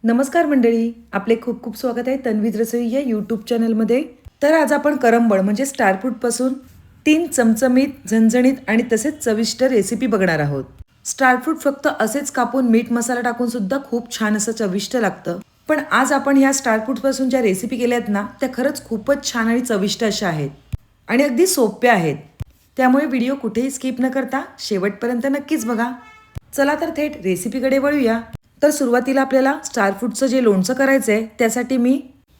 नमस्कार मंडळी, आपले खूप खूप स्वागत आहे तन्वीज रसोई या यूट्यूब चॅनलमध्ये. तर आज आपण करंबळ म्हणजे स्टार फ्रूटपासून 3 चमचमीत, झणझणीत आणि तसेच चविष्ट रेसिपी बघणार आहोत. स्टार फ्रूट फक्त असेच कापून मीठ मसाला टाकून सुद्धा खूप छान असं चविष्ट लागतं. पण आज आपण ह्या स्टार फ्रूटपासून ज्या रेसिपी केल्यात ना, त्या खरंच खूपच छान आणि चविष्ट अशा आहेत आणि अगदी सोप्या आहेत. त्यामुळे व्हिडिओ कुठेही स्किप न करता शेवटपर्यंत नक्कीच बघा. चला तर थेट रेसिपीकडे वळूया. तर सुरुवातीला आपल्याला स्टार फ्रूटचं जे लोणचं करायचं आहे त्यासाठी मी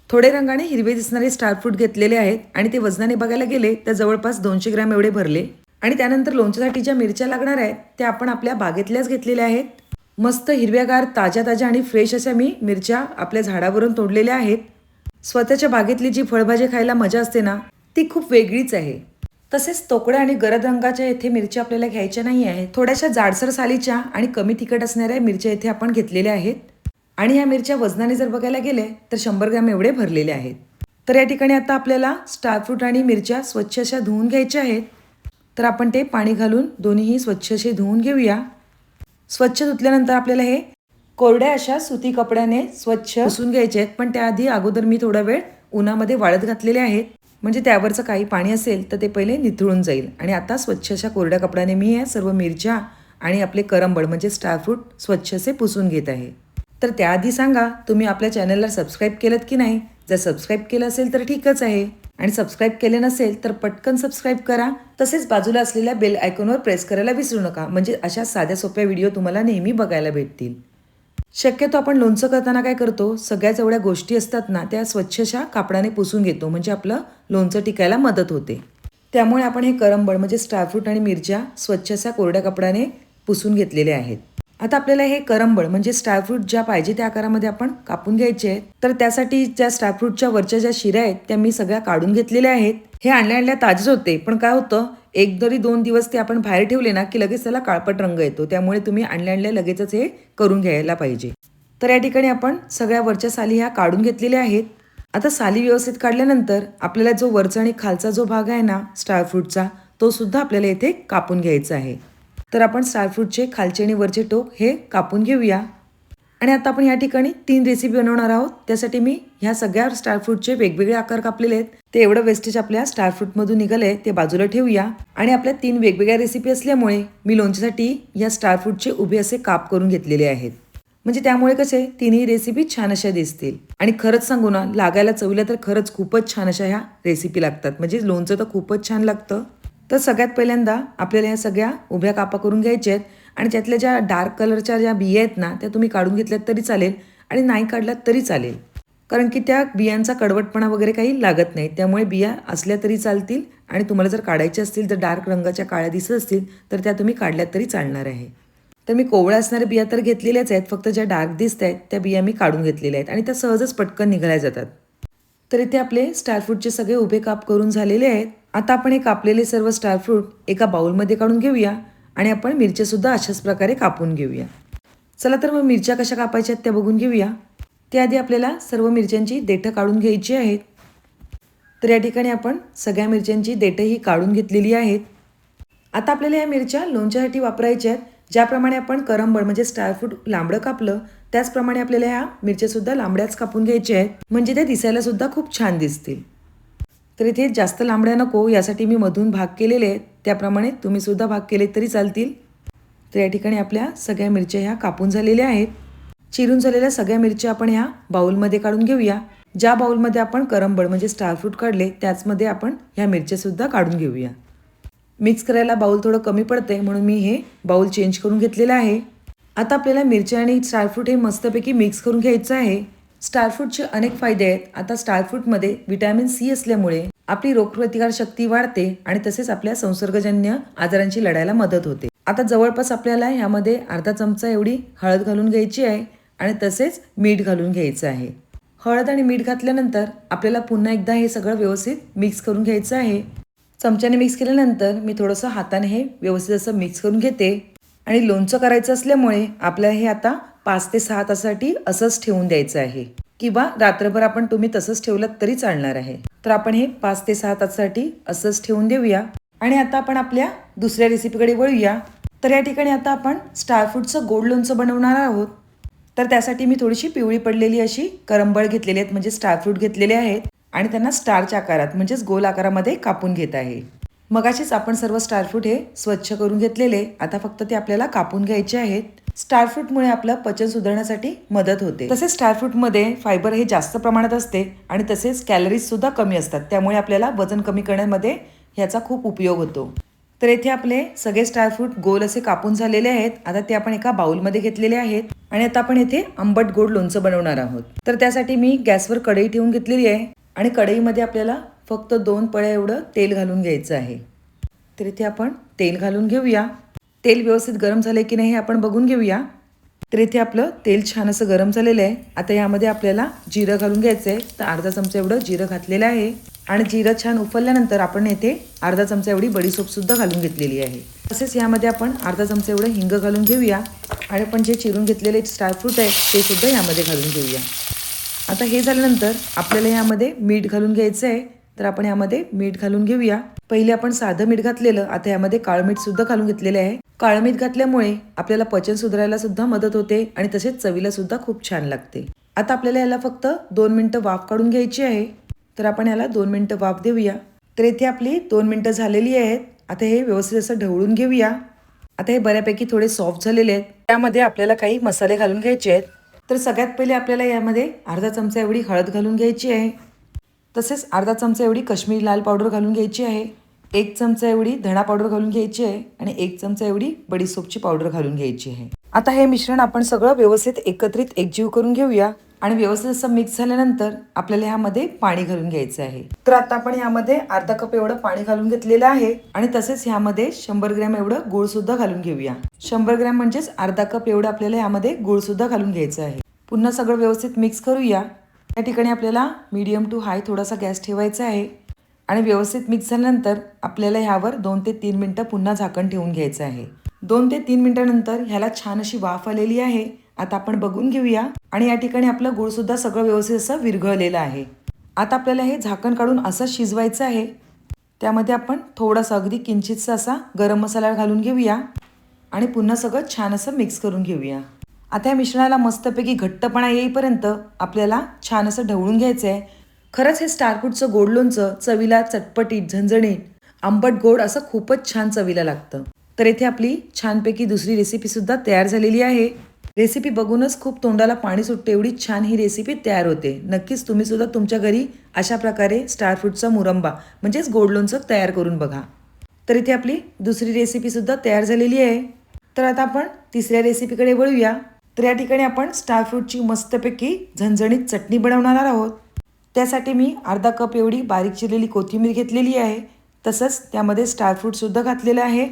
थोडे रंगाने हिरवे दिसणारे स्टार फ्रूट घेतलेले आहेत आणि ते वजनाने बघायला गेले तर जवळपास 200 ग्रॅम एवढे भरले. आणि त्यानंतर लोणच्यासाठी ज्या मिरच्या लागणार आहेत त्या आपण आपल्या बागेतल्याच घेतलेल्या आहेत. मस्त हिरव्यागार ताज्या ताज्या आणि फ्रेश अशा मी मिरच्या आपल्या झाडावरून तोडलेल्या आहेत. स्वतःच्या बागेतली जी फळभाजी खायला मजा असते ना, ती खूप वेगळीच आहे. तसेच तोकड्या आणि गडद रंगाच्या येथे मिरच्या आपल्याला घ्यायच्या नाही आहेत. थोड्याशा जाडसर सालीच्या आणि कमी तिखट असणाऱ्या मिरच्या येथे आपण घेतलेल्या आहेत. आणि ह्या मिरच्या वजनाने जर बघायला गेले तर 100 ग्रॅम एवढे भरलेले आहेत. तर या ठिकाणी आता आपल्याला स्टार फ्रूट आणि मिरच्या स्वच्छ अशा धुवून घ्यायच्या आहेत. तर आपण ते पाणी घालून दोन्हीही स्वच्छ असे धुवून घेऊया. स्वच्छ धुतल्यानंतर आपल्याला हे कोरड्या अशा सुती कपड्याने स्वच्छ पुसून घ्यायचे आहेत. पण त्याआधी अगोदर मी थोडा वेळ उन्हामध्ये वाळत घातलेले आहेत, म्हणजे त्यावरचं काही पाणी असेल तर ते पहिले निथळून जाईल. आणि आता स्वच्छ अशा कोरड्या कपड्याने मी या सर्व मिरच्या आणि आपले करंबळ म्हणजे स्टार फ्रूट स्वच्छ असे पुसून घेत आहे. तर त्याआधी सांगा, तुम्ही आपल्या चॅनलला सबस्क्राईब केलं की नाही? जर सबस्क्राईब केलं असेल तर ठीकच आहे, आणि सबस्क्राईब केले नसेल तर पटकन सबस्क्राईब करा. तसेच बाजूला असलेल्या बेल आयकॉनवर प्रेस करायला विसरू नका, म्हणजे अशा साध्या सोप्या व्हिडिओ तुम्हाला नेहमी बघायला भेटतील. शक्यतो आपण लोणचं करताना काय करतो, सगळ्याच एवढ्या गोष्टी असतात ना त्या स्वच्छ अशा कापडाने पुसून घेतो, म्हणजे आपलं लोणचं टिकायला मदत होते. त्यामुळे आपण हे करंबळ म्हणजे स्टार फ्रूट आणि मिरच्या स्वच्छ अशा कोरड्या कपड्याने पुसून घेतलेले आहेत. आता आपल्याला हे करंबळ म्हणजे स्टार फ्रूट ज्या पाहिजे त्या आकारामध्ये आपण कापून घ्यायचे आहेत. तर त्यासाठी ज्या स्टार फ्रूटच्या वरच्या ज्या शिऱ्या आहेत त्या मी सगळ्या काढून घेतलेल्या आहेत. हे आणल्या ताजेच होते, पण काय होतं, एक जरी 2 दिवस ते आपण बाहेर ठेवले ना की लगेच त्याला काळपट रंग येतो. त्यामुळे तुम्ही आणल्या लगेचच हे करून घ्यायला पाहिजे. तर या ठिकाणी आपण सगळ्या वरच्या साली ह्या काढून घेतलेल्या आहेत. आता साली व्यवस्थित काढल्यानंतर आपल्याला जो वरचा आणि खालचा जो भाग आहे ना स्टार फ्रूटचा, तो सुद्धा आपल्याला इथे कापून घ्यायचा आहे. तर आपण स्टार फ्रूटचे खालचे आणि वरचे टोक हे कापून घेऊया. आणि आता आपण या ठिकाणी 3 रेसिपी बनवणार आहोत. त्यासाठी मी ह्या सगळ्या स्टार फ्रूटचे वेगवेगळे आकार कापलेले आहेत. ते एवढं वेस्टेज आपल्या स्टार फ्रूटमधून निघालंय ते बाजूला ठेवूया. आणि आपल्या 3 वेगवेगळ्या रेसिपी असल्यामुळे मी लोणच्यासाठी या स्टार फ्रूटचे उभे असे काप करून घेतलेले आहेत, म्हणजे त्यामुळे कसे तिन्ही रेसिपी छान अशा दिसतील. आणि खरंच सांगू ना, लागायला चवीला तर खरंच खूपच छान अशा ह्या रेसिपी लागतात, म्हणजे लोणचं तर खूपच छान लागतं. तर सगळ्यात पहिल्यांदा आपल्याला या सगळ्या उभ्या कापा करून घ्यायच्या आहेत. आणि त्यातल्या ज्या डार्क कलरच्या ज्या बिया आहेत ना त्या तुम्ही काढून घेतल्यात तरी चालेल, आणि नाही काढलात तरी चालेल, कारण की त्या बियांचा कडवटपणा वगैरे काही लागत नाही. त्यामुळे बिया असल्या तरी चालतील, आणि तुम्हाला जर काढायच्या असतील तर डार्क रंगाच्या काळ्या दिसत असतील तर त्या तुम्ही काढल्यात तरी चालणार आहे. तर मी कोवळ्या असणाऱ्या बिया तर घेतलेल्याच आहेत, फक्त ज्या डार्क दिसत आहेत त्या बिया मी काढून घेतलेल्या आहेत आणि त्या सहजच पटकन निघाल्या जातात. तर इथे आपले स्टार फ्रूटचे सगळे उभे काप करून झालेले आहेत. आता आपण हे कापलेले सर्व स्टार फ्रूट एका बाउलमध्ये काढून घेऊया आणि आपण मिरच्या सुद्धा अशाच प्रकारे कापून घेऊया. चला तर मग मिरच्या कशा कापायच्या त्या बघून घेऊया. त्याआधी आपल्याला सर्व मिरच्यांची देठं काढून घ्यायची आहेत. तर या ठिकाणी आपण सगळ्या मिरच्यांची देठं ही काढून घेतलेली आहेत. आता आपल्याला या मिरच्या लोणच्यासाठी वापरायच्या आहेत. ज्याप्रमाणे आपण करंबळ म्हणजे स्टार फ्रूट लांबडं कापलं त्याचप्रमाणे आपल्याला ह्या मिरच्या सुद्धा लांबड्याच कापून घ्यायच्या आहेत, म्हणजे त्या दिसायला सुद्धा खूप छान दिसतील. तर इथे जास्त लांबड्या नको यासाठी मी मधून भाग केलेले आहेत, त्याप्रमाणे तुम्ही सुद्धा भाग केले तरी चालतील. तर या ठिकाणी आपल्या सगळ्या मिरच्या ह्या कापून झालेल्या आहेत. चिरून झालेल्या सगळ्या मिरच्या आपण ह्या बाउलमध्ये काढून घेऊया. ज्या बाउलमध्ये आपण करंबळ म्हणजे स्टार फ्रूट काढले त्याचमध्ये आपण ह्या मिरच्या सुद्धा काढून घेऊया. मिक्स करायला बाउल थोडं कमी पडते म्हणून मी हे बाउल चेंज करून घेतलेलं आहे. आता आपल्याला मिरच्या आणि स्टार फ्रूट हे मस्तपैकी मिक्स करून घ्यायचं आहे. स्टार फ्रूटचे अनेक फायदे आहेत. आता स्टार फ्रूटमध्ये व्हिटॅमिन सी असल्यामुळे आपली रोगप्रतिकारशक्ती वाढते आणि तसेच आपल्या संसर्गजन्य आजारांची लढायला मदत होते. आता जवळपास आपल्याला यामध्ये अर्धा चमचा एवढी हळद घालून घ्यायची आहे आणि तसेच मीठ घालून घ्यायचं आहे. हळद आणि मीठ घातल्यानंतर आपल्याला पुन्हा एकदा हे सगळं व्यवस्थित मिक्स करून घ्यायचं आहे. चमच्याने मिक्स केल्यानंतर मी थोडंसं हाताने हे व्यवस्थित असं मिक्स करून घेते. आणि लोणचं करायचं असल्यामुळे आपल्याला हे आता 5 ते 6 तासासाठी असंच ठेवून द्यायचं आहे, किंवा रात्रभर आपण तुम्ही तसंच ठेवलं तरी चालणार आहे. तर आपण हे 5 ते 6 तासासाठी असंच ठेवून देऊया. आणि आता आपण आपल्या दुसऱ्या रेसिपीकडे वळूया. तर या ठिकाणी आता आपण स्टार फ्रूटचं गोड लोणचं बनवणार आहोत. तर त्यासाठी मी थोडीशी पिवळी पडलेली अशी करंबळ घेतलेली आहेत, म्हणजे स्टार फ्रूट घेतलेले आहेत आणि त्यांना स्टारच्या आकारात म्हणजेच गोल आकारामध्ये कापून घेत आहे. मगाशीच आपण सर्व स्टार फ्रूट हे स्वच्छ करून घेतलेले, आता फक्त ते आपल्याला कापून घ्यायचे आहेत. स्टार फ्रूटमुळे आपलं पचन सुधारण्यासाठी मदत होते. तसेच स्टार फ्रूटमध्ये फायबर हे जास्त प्रमाणात असते आणि तसेच कॅलरीज सुद्धा कमी असतात, त्यामुळे आपल्याला वजन कमी करण्यामध्ये ह्याचा खूप उपयोग होतो. तर इथे आपले सगळे स्टार फ्रूट गोल असे कापून झालेले आहेत. आता ते आपण एका बाउलमध्ये घेतलेले आहेत आणि आता आपण इथे आंबट गोड लोणचं बनवणार आहोत. तर त्यासाठी मी गॅसवर कढई ठेवून घेतलेली आहे आणि कढईमध्ये आपल्याला फक्त 2 पळ्या एवढं तेल घालून घ्यायचं आहे. तर इथे आपण तेल घालून घेऊया. तेल व्यवस्थित गरम झाले की नाही हे आपण बघून घेऊया. तर इथे आपलं तेल छान असं गरम झालेलं आहे. आता यामध्ये आपल्याला जिरं घालून घ्यायचं आहे. तर अर्धा चमचा एवढं जिरं घातलेलं आहे आणि जिरं छान उफलल्यानंतर आपण येथे अर्धा चमचा एवढी बडीशेप सुद्धा घालून घेतलेली आहे. तसेच यामध्ये आपण अर्धा चमचा एवढं हिंग घालून घेऊया आणि आपण जे चिरून घेतलेले स्टार फ्रूट आहे ते सुद्धा यामध्ये घालून घेऊया. आता हे झाल्यानंतर आपल्याला यामध्ये मीठ घालून घ्यायचं आहे. तर आपण यामध्ये मीठ घालून घेऊया. पहिले आपण साधं मीठ घातलेलं, आता यामध्ये काळं मीठ सुद्धा घालून घेतलेले आहे. काळं मीठ घातल्यामुळे आपल्याला पचन सुधारायला सुद्धा मदत होते आणि तसेच चवीला सुद्धा खूप छान लागते. आता आपल्याला याला फक्त 2 मिनिटं वाफ काढून घ्यायची आहे. तर आपण याला 2 मिनिटं वाफ देऊया. तर इथे आपली 2 मिनिटं झालेली आहेत. आता हे व्यवस्थित असं ढवळून घेऊया. आता हे बऱ्यापैकी थोडे सॉफ्ट झालेले आहेत. त्यामध्ये आपल्याला काही मसाले घालून घ्यायचे आहेत. तर सगळ्यात पहिले आपल्याला यामध्ये अर्धा चमचा एवढी हळद घालून घ्यायची आहे. तसेच अर्धा चमचा एवढी काश्मीरी लाल पावडर घालून घ्यायची आहे. 1 चमचा एवढी धणा पावडर घालून घ्यायची आहे आणि 1 चमचा एवढी बडीशेपची पावडर घालून घ्यायची आहे. आता हे मिश्रण आपण सगळं व्यवस्थित एकत्रित एकजीव करून घेऊया आणि व्यवस्थित असं मिक्स झाल्यानंतर आपल्याला यामध्ये पाणी घालून घ्यायचं आहे. तर आता आपण यामध्ये अर्धा कप एवढं पाणी घालून घेतलेलं आहे आणि तसेच यामध्ये 100 ग्रॅम एवढं गूळ सुद्धा घालून घेऊया. 100 ग्रॅम म्हणजेच अर्धा कप एवढं आपल्याला यामध्ये गूळ सुद्धा घालून घ्यायचं आहे. पुन्हा सगळं व्यवस्थित मिक्स करूया. या ठिकाणी आपल्याला मीडियम टू हाय थोडासा गॅस ठेवायचा आहे आणि व्यवस्थित मिक्स झाल्यानंतर आपल्याला ह्यावर 2 ते 3 मिनिटं पुन्हा झाकण ठेवून घ्यायचं आहे. 2 ते 3 मिनिटांनंतर ह्याला छान अशी वाफ आलेली आहे. आता आपण बघून घेऊया आणि या ठिकाणी आपलं गूळ सुद्धा सगळं व्यवस्थित असं विरघळलेलं आहे. आता आपल्याला हे झाकण काढून असं शिजवायचं आहे. त्यामध्ये आपण थोडासा अगदी किंचितसा असा गरम मसाला घालून घेऊया आणि पुन्हा सगळं छान असं मिक्स करून घेऊया. आता या मिश्रणाला मस्तपैकी घट्टपणा येईपर्यंत आपल्याला छान असं ढवळून घ्यायचं आहे. खरंच हे स्टार फ्रूटचं गोड लोणचं चवीला चटपटीत, झणझणीत, आंबट गोड असं खूपच छान चवीला लागतं. तर इथे आपली छानपैकी दुसरी रेसिपी सुद्धा तयार झालेली आहे. रेसिपी बघूनच खूप तोंडाला पाणी सुटते, एवढी छान ही रेसिपी तयार होते. नक्कीच तुम्ही सुद्धा तुमच्या घरी अशा प्रकारे स्टार फ्रूटचा मुरंबा म्हणजेच गोड लोणचं तयार करून बघा. तर इथे आपली दुसरी रेसिपी सुद्धा तयार झालेली आहे. तर आता आपण तिसऱ्या रेसिपीकडे वळूया. तर या ठिकाणी आपण स्टार फ्रूटची मस्तपैकी झणझणीत चटणी बनवणार आहोत. त्यासाठी मी अर्धा कप एवढी बारीक चिरलेली कोथिंबीर घेतलेली आहे. तसंच त्यामध्ये स्टार फ्रूट सुद्धा घातलेलं आहे.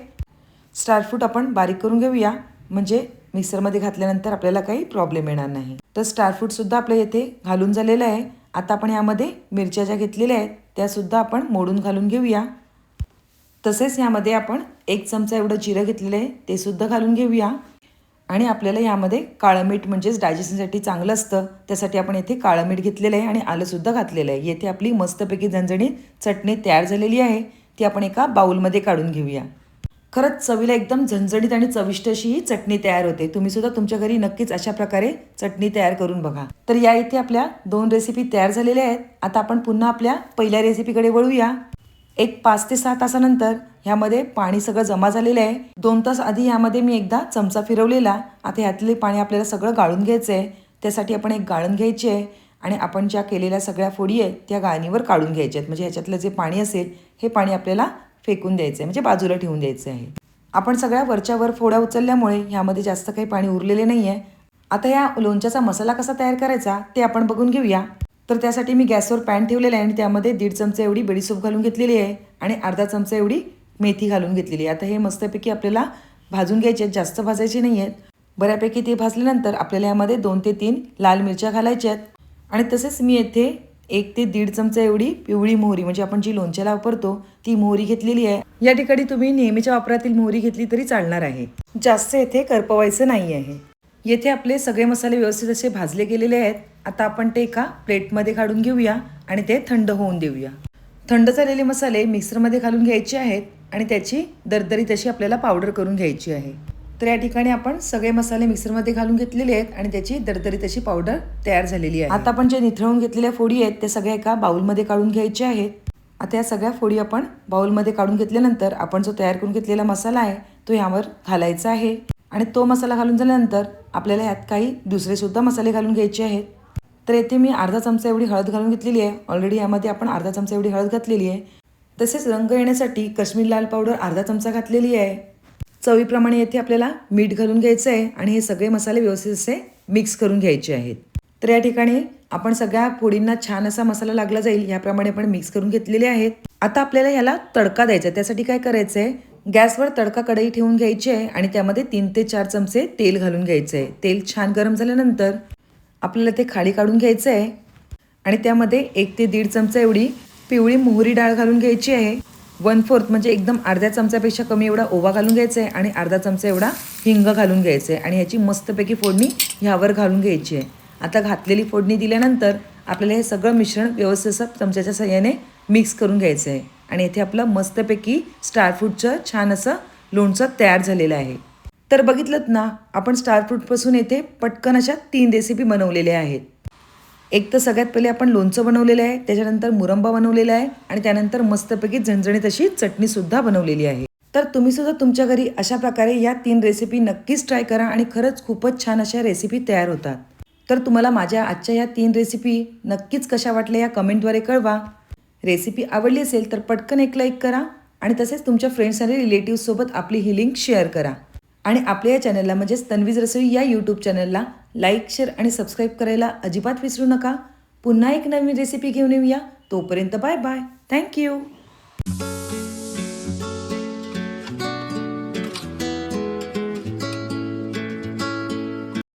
स्टार फ्रूट आपण बारीक करून घेऊया म्हणजे मिक्सरमध्ये घातल्यानंतर आपल्याला काही प्रॉब्लेम येणार नाही. तर स्टार फ्रूट सुद्धा आपल्या येथे घालून झालेलं आहे. आता आपण यामध्ये मिरच्या ज्या घेतलेल्या आहेत त्या सुद्धा आपण मोडून घालून घेऊया. तसेच यामध्ये आपण 1 चमचा एवढं जिरं घेतलेलं आहे ते सुद्धा घालून घेऊया आणि आपल्याला यामध्ये काळं मीठ म्हणजेच डायजेशनसाठी चांगलं असतं त्यासाठी आपण येथे काळं मीठ घेतलेलं आहे आणि आलं सुद्धा घातलेलं आहे. येथे आपली मस्तपैकी झणझणीत चटणी तयार झालेली आहे. ती आपण एका बाउलमध्ये काढून घेऊया. खरंच चवीला एकदम झणझणीत आणि चविष्ट अशी ही चटणी तयार होते. तुम्ही सुद्धा तुमच्या घरी नक्कीच अशा प्रकारे चटणी तयार करून बघा. तर या इथे आपल्या 2 रेसिपी तयार झालेल्या आहेत. आता आपण पुन्हा आपल्या पहिल्या रेसिपीकडे वळूया. एक 5 ते 6 तासानंतर ह्यामध्ये पाणी सगळं जमा झालेलं आहे. 2 तास आधी ह्यामध्ये मी एकदा चमचा फिरवलेला. आता ह्यातले पाणी आपल्याला सगळं गाळून घ्यायचं आहे. त्यासाठी आपण एक गाळण घ्यायची आहे आणि आपण ज्या केलेल्या सगळ्या फोडी आहेत त्या गाळणीवर काढून घ्यायच्या आहेत. म्हणजे ह्याच्यातलं जे पाणी असेल हे पाणी आपल्याला फेकून द्यायचं आहे म्हणजे बाजूला ठेवून द्यायचं आहे. आपण सगळ्या वरच्यावर फोड्या उचलल्यामुळे ह्यामध्ये जास्त काही पाणी उरलेले नाही आहे. आता या लोणच्याचा मसाला कसा तयार करायचा ते आपण बघून घेऊया. तर त्यासाठी मी गॅसवर पॅन ठेवलेला आहे आणि त्यामध्ये 1.5 चमचा एवढी बडीशेप घालून घेतलेली आहे आणि अर्धा चमचा एवढी मेथी घालून घेतलेली आहे. आता हे मस्तपैकी आपल्याला भाजून घ्यायचे आहेत, जास्त भाजायचे नाही आहेत. बऱ्यापैकी ते भाजल्यानंतर आपल्याला यामध्ये 2 ते 3 लाल मिरच्या घालायच्या आहेत आणि तसेच मी येथे 1 ते 1.5 चमचा एवढी पिवळी मोहरी म्हणजे आपण जी लोणच्याला वापरतो ती मोहरी घेतलेली आहे. या ठिकाणी तुम्ही नेहमीच्या वापरातील मोहरी घेतली तरी चालणार आहे. जास्त येथे करपवायचं नाही आहे. येथे आपले सगळे मसाले व्यवस्थित असे भाजले गेलेले आहेत. आता आपण ते एका प्लेटमध्ये काढून घेऊया आणि ते थंड होऊन देऊया. थंड झालेले मसाले मिक्सरमध्ये घालून घ्यायचे आहेत आणि त्याची दरदरीत अशी आपल्याला पावडर करून घ्यायची आहे. तर या ठिकाणी आपण सगळे मसाले मिक्सरमध्ये घालून घेतलेले आहेत आणि त्याची दरदरीत अशी पावडर तयार झालेली आहे. आता आपण जे निथळून घेतलेल्या फोडी आहेत त्या सगळ्या एका बाउलमध्ये काढून घ्यायच्या आहेत. आता या सगळ्या फोडी आपण बाउलमध्ये काढून घेतल्यानंतर आपण जो तयार करून घेतलेला मसाला आहे तो यावर घालायचा आहे आणि तो मसाला घालून झाल्यानंतर आपल्याला यात काही दुसरे सुद्धा मसाले घालून घ्यायचे आहेत. तर येथे मी अर्धा चमचा एवढी हळद घालून घेतलेली आहे. ऑलरेडी यामध्ये आपण अर्धा चमचा एवढी हळद घातलेली आहे. तसेच रंग येण्यासाठी काश्मीर लाल पावडर अर्धा चमचा घातलेली आहे. चवीप्रमाणे येथे आपल्याला मीठ घालून घ्यायचं आहे आणि हे सगळे मसाले व्यवस्थित असे मिक्स करून घ्यायचे आहेत. तर या ठिकाणी आपण सगळ्या फोडींना छान असा मसाला लागला जाईल याप्रमाणे आपण मिक्स करून घेतलेले आहेत. आता आपल्याला ह्याला तडका द्यायचा. त्यासाठी काय करायचं आहे, गॅसवर तडका कढई ठेवून घ्यायची आहे आणि त्यामध्ये 3 ते 4 चमचे तेल घालून घ्यायचं आहे. तेल छान गरम झाल्यानंतर आपल्याला ते खाली काढून घ्यायचं आहे आणि त्यामध्ये 1 ते 1.5 चमचा एवढी पिवळी मोहरी डाळ घालून घ्यायची आहे. 1/4 म्हणजे एकदम अर्ध्या चमच्यापेक्षा कमी एवढा ओवा घालून घ्यायचा आहे आणि अर्धा चमचा एवढा हिंग घालून घ्यायचं आहे आणि ह्याची मस्तपैकी फोडणी ह्यावर घालून घ्यायची आहे. आता घातलेली फोडणी दिल्यानंतर आपल्याला हे सगळं मिश्रण व्यवस्थित असं चमच्याच्या साहाय्याने मिक्स करून घ्यायचं आहे आणि इथे आपलं मस्तपैकी स्टार फ्रूटचं छान असं लोणचं तयार झालेलं आहे. तर बघितलं ना, आपण स्टार फ्रूटपासून इथे पटकन अशा 3 रेसिपी बनवलेल्या आहेत. एक तर सगळ्यात पहिले आपण लोणचं बनवलेलं आहे, त्याच्यानंतर मुरंबा बनवलेला आहे आणि त्यानंतर मस्तपैकी झणझणीत अशी चटणीसुद्धा बनवलेली आहे. तर तुम्ही सुद्धा तुमच्या घरी अशा प्रकारे या 3 रेसिपी नक्कीच ट्राय करा आणि खरंच खूपच छान अशा रेसिपी तयार होतात. तर तुम्हाला माझ्या आजच्या या 3 रेसिपी नक्कीच कशा वाटल्या या कमेंटद्वारे कळवा. रेसिपी आवडली असेल तर पटकन एक लाईक करा आणि तसेच तुमच्या फ्रेंड्स आणि रिलेटिव्हसोबत आपली ही लिंक शेअर करा आणि आपल्या या चॅनलला म्हणजेच तन्वीज रसोई या यूट्यूब चॅनलला लाईक, शेअर आणि सबस्क्राईब करायला अजिबात विसरू नका. पुन्हा एक नवीन रेसिपी घेऊन येऊया. तोपर्यंत बाय बाय. थँक्यू.